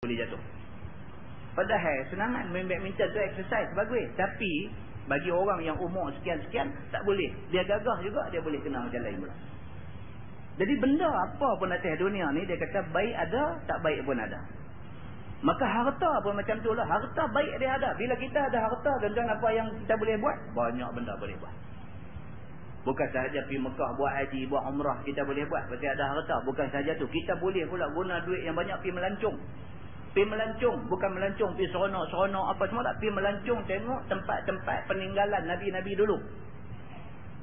boleh jatuh. Padahal senangan main badminton tu exercise bagus. Tapi bagi orang yang umur sekian-sekian tak boleh. Dia gagah juga dia boleh kena macam lain pula. Jadi benda apa pun atas dunia ni dia kata baik ada, tak baik pun ada. Maka harta pun macam tu lah. Harta baik dia ada. Bila kita ada harta, tuan-tuan, apa yang kita boleh buat? Banyak benda boleh buat. Bukan sahaja pergi Mekah buat haji, buat umrah kita boleh buat pasal ada harta. Bukan sahaja tu, kita boleh pula guna duit yang banyak pergi melancong. Pergi melancong, bukan melancong pergi seronok-seronok apa semua tak. Pergi melancong tengok tempat-tempat peninggalan Nabi-Nabi dulu.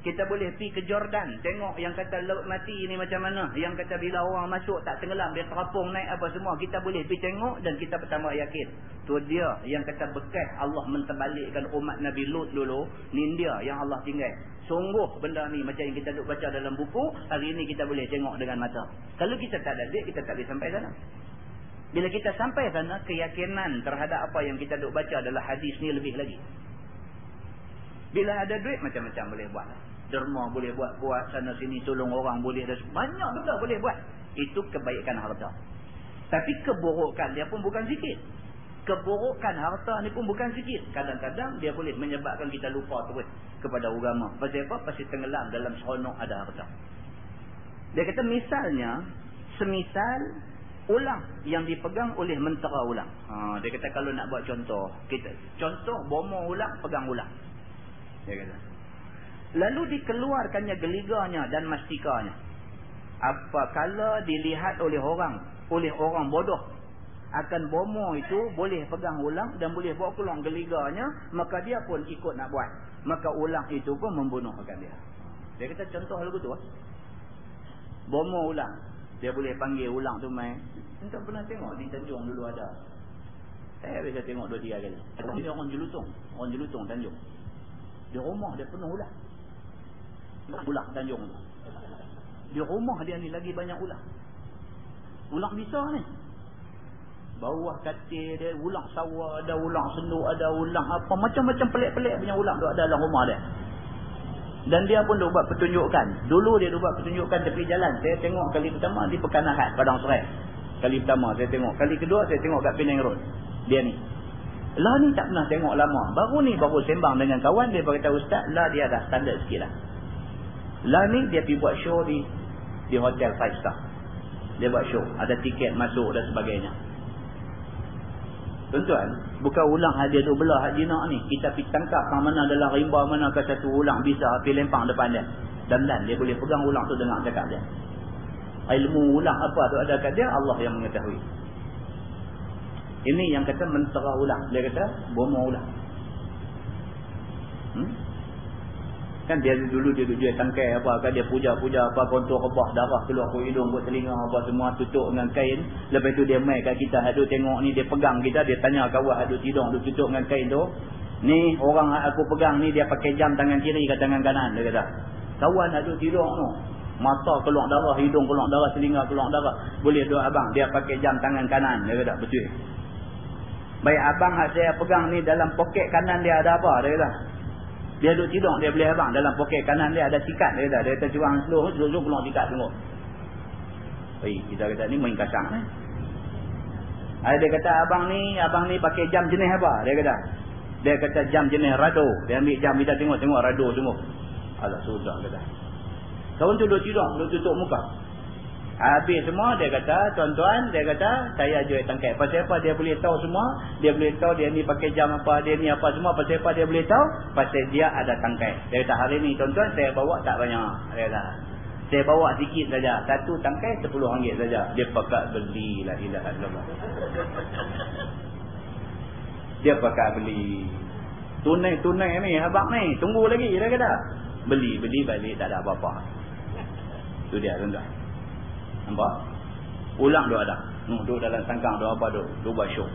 Kita boleh pergi ke Jordan, tengok yang kata laut mati ni macam mana. Yang kata bila orang masuk tak tenggelam, dia terapung naik apa semua. Kita boleh pergi tengok dan kita pertama yakin. Tu dia yang kata bekas Allah menterbalikkan umat Nabi Lut dulu. Ni dia yang Allah tinggal. Sungguh benda ni macam yang kita duk baca dalam buku, hari ni kita boleh tengok dengan mata. Kalau kita tak ada duit, kita tak boleh sampai sana. Bila kita sampai sana, keyakinan terhadap apa yang kita duk baca adalah hadis ni lebih lagi. Bila ada duit, macam-macam boleh buat. Derma boleh buat sana sini, tolong orang boleh, dan banyak benda boleh buat. Itu kebaikan harta. Tapi keburukan dia pun bukan sikit. Keburukan harta ni pun bukan sikit. Kadang-kadang dia boleh menyebabkan kita lupa terus kepada agama. Pasal apa? Pasal tenggelam dalam seronok ada harta. Dia kata misalnya, semisal ulang yang dipegang oleh mentera ulang. Dia kata kalau nak buat contoh, contoh bomo ulang, pegang ulang. Dia kata. Lalu dikeluarkannya geliganya dan mastikanya. Apakala dilihat oleh orang bodoh akan bomo itu boleh pegang ulang dan boleh bawa pulang geliganya, maka dia pun ikut nak buat. Maka ulang itu pun membunuhkan dia. Dia kata contoh lagu tu. Bomo ulang. Dia boleh panggil ulang tu main. Entah pernah tengok di Tanjung dulu ada. Saya biasa tengok 2-3 kali. Dia orang jelutong Tanjung. Di rumah dia penuh ulang. Ulang Tanjung tu. Di rumah dia ni lagi banyak ulang. Ulang besar ni. Bawah katil dia ulang sawah, ada ulang senduk, ada ulang apa, macam-macam pelik-pelik punya ulang tu ada dalam rumah dia. Dan dia pun duk buat pertunjukan. Dulu dia duk buat pertunjukan tepi jalan. Saya tengok kali pertama di Pekanahan, Padang Serai. Kali pertama saya tengok. Kali kedua saya tengok kat Penang Road. Dia ni. Lah ni tak pernah tengok lama. Baru sembang dengan kawan. Dia berkata, Ustaz, lah dia dah standard sikit lah. Lah ni dia pergi buat show di hotel 5 star. Dia buat show. Ada tiket masuk dan sebagainya. Tuan-tuan, bukan ulang hadir tu belah hak jinak ni. Kita pergi tangkap kat mana dalam rimba mana ke satu ulang bisa pergi lempang depan dia. Dan dia boleh pegang ulang tu dengar cakap dia. Ilmu ulang apa tu ada kat dia, Allah yang mengetahui. Ini yang kata mentera ulang. Dia kata bomo ulang. Kan dia dulu dia jual tangkai apa kan, dia puja-puja apa, kontor rebah darah keluar ke hidung, ke telinga apa semua, tutup dengan kain. Lepas tu dia mai kat kita, hadut tengok ni, dia pegang kita, dia tanya kawan hadut tidung tu tutup dengan kain tu. Ni orang aku pegang ni dia pakai jam tangan kiri ke tangan kanan, dia kata. Kawan hadut tidung tu, mata keluar darah, hidung keluar darah, telinga keluar darah. Boleh doa abang, dia pakai jam tangan kanan, dia kata. Betul. Baik abang saya pegang ni dalam poket kanan dia ada apa, dia kata. Dia duduk tidur, dia boleh abang dalam poket kanan dia ada sikat, dia kata. Dia kata curang seluruh keluar sikat tengok. Kita kata ni main kasang ni. Dia kata abang ni pakai jam jenis apa, dia kata jam jenis Rado. Dia ambil jam, kita tengok Rado semua. Alah sudah kata. Kawan tu duduk tidur, duduk tutup muka. Habis semua, dia kata, tuan-tuan, dia kata, saya jual tangkai. Pasal apa dia boleh tahu semua? Dia boleh tahu dia ni pakai jam apa, dia ni apa semua. Pasal apa dia boleh tahu? Pasal dia ada tangkai. Dia kata, hari ni tuan-tuan, saya bawa tak banyak. Dia kata, saya bawa sikit saja. Satu tangkai RM10 saja. Dia pakat beli, la ilaha illallah. Dia pakat beli. Tunai ni, abang ni, tunggu lagi, dia kata. Beli balik, tak ada apa-apa. Itu dia, tuan-tuan. Nampak? Ulang dia ada. Duduk dalam sangkang dia apa tu? Dia buat show.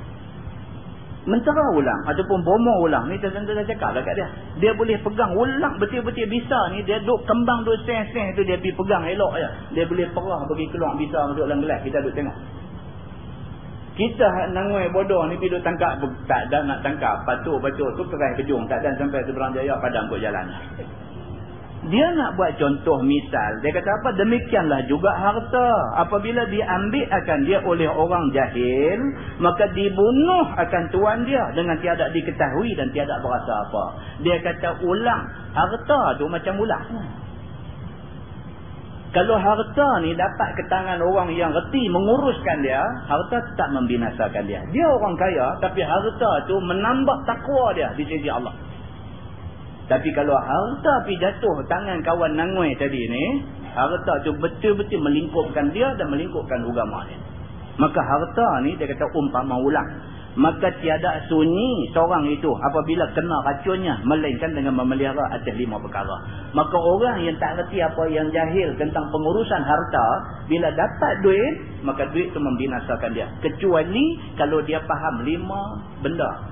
Mentera ulang ataupun bomo ulang ni tuan-tuan dah cakap dekat dia. Dia boleh pegang ulang betul-betul bisa ni. Dia duk kembang duk seng-seng tu dia pergi pegang elok je. Dia boleh perah bagi keluar bisa masuk dalam gelas. Kita duk tengok. Kita nangoi bodoh ni pergi duk tangkap. Tak ada nak tangkap. Patuk tu kerai kejung. Tak ada sampai Seberang Jaya padam kot jalan. Dia nak buat contoh misal. Dia kata apa? Demikianlah juga harta. Apabila diambil akan dia oleh orang jahil, maka dibunuh akan tuan dia dengan tiada diketahui dan tiada berasa apa. Dia kata ulang. Harta tu macam ulang. Kalau harta ni dapat ke tangan orang yang reti menguruskan dia, harta tak membinasakan dia. Dia orang kaya, tapi harta tu menambah takwa dia di sisi Allah. Tapi kalau harta pergi jatuh tangan kawan nangoi tadi ni, harta tu betul-betul melingkupkan dia dan melingkupkan agama dia. Maka harta ni dia kata umpama ulang. Maka tiada sunyi seorang itu apabila kena racunnya, melainkan dengan memelihara atas 5 perkara. Maka orang yang tak reti apa, yang jahil tentang pengurusan harta, bila dapat duit, maka duit tu membinasakan dia. Kecuali kalau dia faham 5 benda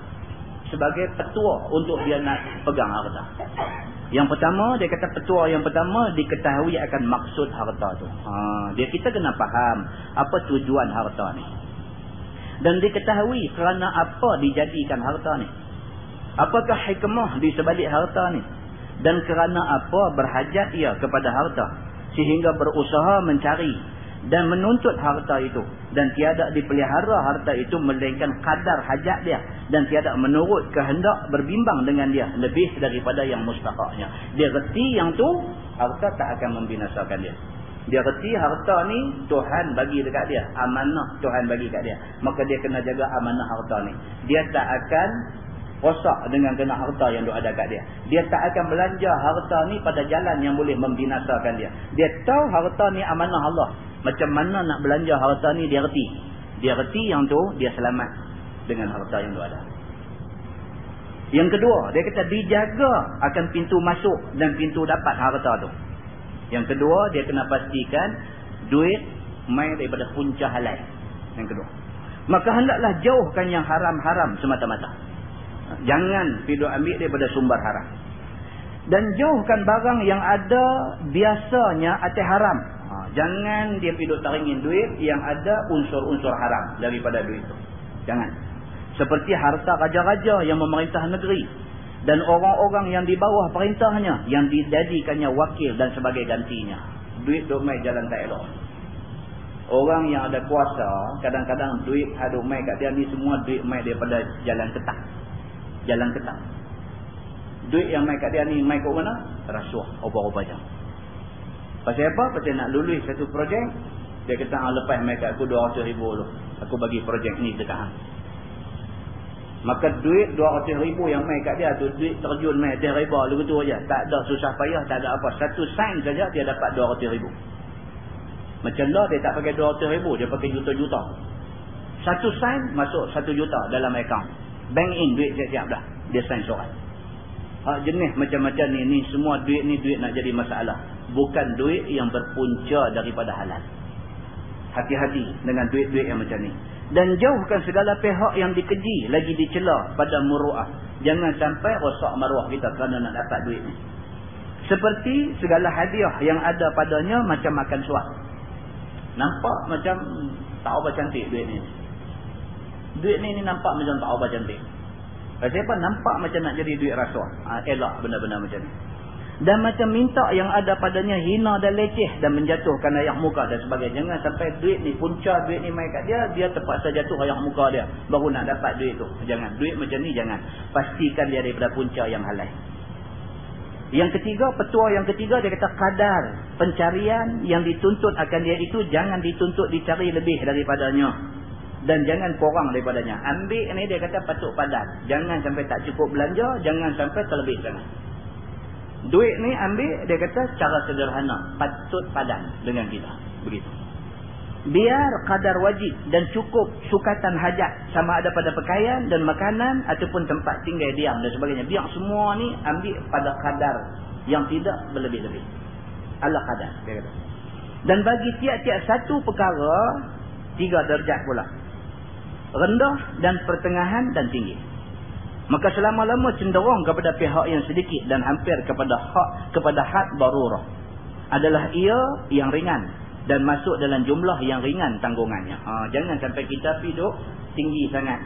sebagai petua untuk dia nak pegang harta. Yang pertama, dia kata petua yang pertama, diketahui akan maksud harta tu. Kita kena faham apa tujuan harta ni. Dan diketahui kerana apa dijadikan harta ni. Apakah hikmah di sebalik harta ni. Dan kerana apa berhajat ia kepada harta. Sehingga berusaha mencari dan menuntut harta itu. Dan tiada dipelihara harta itu melainkan kadar hajat dia. Dan tiada menurut kehendak berbimbang dengan dia lebih daripada yang mustahaknya. Dia reti yang tu, harta tak akan membinasakan dia. Dia reti harta ni Tuhan bagi dekat dia, amanah Tuhan bagi kat dia. Maka dia kena jaga amanah harta ni. Dia tak akan rosak dengan kena harta yang ada kat dia. Dia tak akan belanja harta ni pada jalan yang boleh membinasakan dia. Dia tahu harta ni amanah Allah. Macam mana nak belanja harta ni dia reti. Dia reti yang tu dia selamat dengan harta yang ada. Yang kedua, dia kata dijaga akan pintu masuk dan pintu dapat harta tu. Yang kedua, dia kena pastikan duit mai daripada punca halal. Yang kedua, maka hendaklah jauhkan yang haram-haram semata-mata. Jangan pergi ambil daripada sumber haram. Dan jauhkan barang yang ada biasanya atas haram. Jangan dia pergi taringin duit yang ada unsur-unsur haram daripada duit itu. Jangan. Seperti harta raja-raja yang memerintah negeri. Dan orang-orang yang di bawah perintahnya, yang dijadikannya wakil dan sebagai gantinya. Duit duk mai jalan tak elok. Orang yang ada kuasa, kadang-kadang duit duk mai kat dia ni semua duit mai daripada jalan ketak. Jalan ketak. Duit yang mai kat dia ni mai kat mana? Rasuah, ubah-ubah jam. Pasal apa? Pasal nak lulus satu projek, dia kata lepas mai kat aku 200,000 dulu. Aku bagi projek ni dekat hang. Maka duit 200,000 yang mai kat dia tu, duit terjun mai atas riba begitu aja. Tak ada susah payah, tak ada apa. Satu sign saja dia dapat 200,000. Macam lah dia tak pakai 200,000, dia pakai juta-juta. Satu sign masuk 1 juta dalam akaun. Bank in duit siap-siap dah. Dia sign surat. Jenis macam-macam ni semua duit ni duit nak jadi masalah. Bukan duit yang berpunca daripada halal. Hati-hati dengan duit-duit yang macam ni. Dan jauhkan segala pihak yang dikeji lagi dicela pada muruah. Jangan sampai rosak maruah kita kerana nak dapat duit ni. Seperti segala hadiah yang ada padanya macam makan suap. Nampak macam tak apa cantik duit ni. Duit ni nampak macam tak apa cantik. Pasal apa? Nampak macam nak jadi duit rasuah. Elak benda-benda macam ni. Dan macam minta yang ada padanya hina dan leceh dan menjatuhkan ayak muka dan sebagainya. Jangan sampai duit ni, punca duit ni mai kat dia, dia terpaksa jatuh ayak muka dia baru nak dapat duit tu. Jangan. Duit macam ni jangan. Pastikan dia daripada punca yang halal. Yang ketiga, petua yang ketiga dia kata kadar pencarian yang dituntut akan dia itu jangan dituntut dicari lebih daripadanya. Dan jangan kurang daripadanya. Ambil ni dia kata patut padan. Jangan sampai tak cukup belanja, jangan sampai terlebih sangat. Duit ni ambil, dia kata cara sederhana, patut padan dengan kita. Begitu. Biar kadar wajib dan cukup sukatan hajat, sama ada pada pakaian dan makanan ataupun tempat tinggal diam dan sebagainya. Biar semua ni ambil pada kadar yang tidak berlebih-lebih. Ala kadar, dia kata. Dan bagi tiap-tiap satu perkara 3 darjat pula. Rendah dan pertengahan dan tinggi. Maka selama-lama cenderung kepada pihak yang sedikit dan hampir kepada had darurah adalah ia yang ringan dan masuk dalam jumlah yang ringan tanggungannya. Jangan sampai kita duk tinggi sangat.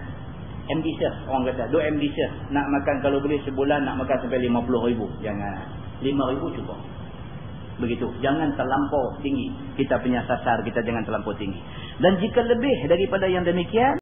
Ambitious, orang kata duk ambitious. Nak makan kalau boleh sebulan nak makan sampai 50,000. Jangan. 5,000 cukup. Begitu. Jangan terlampau tinggi. Kita punya sasar kita jangan terlampau tinggi. Dan jika lebih daripada yang demikian,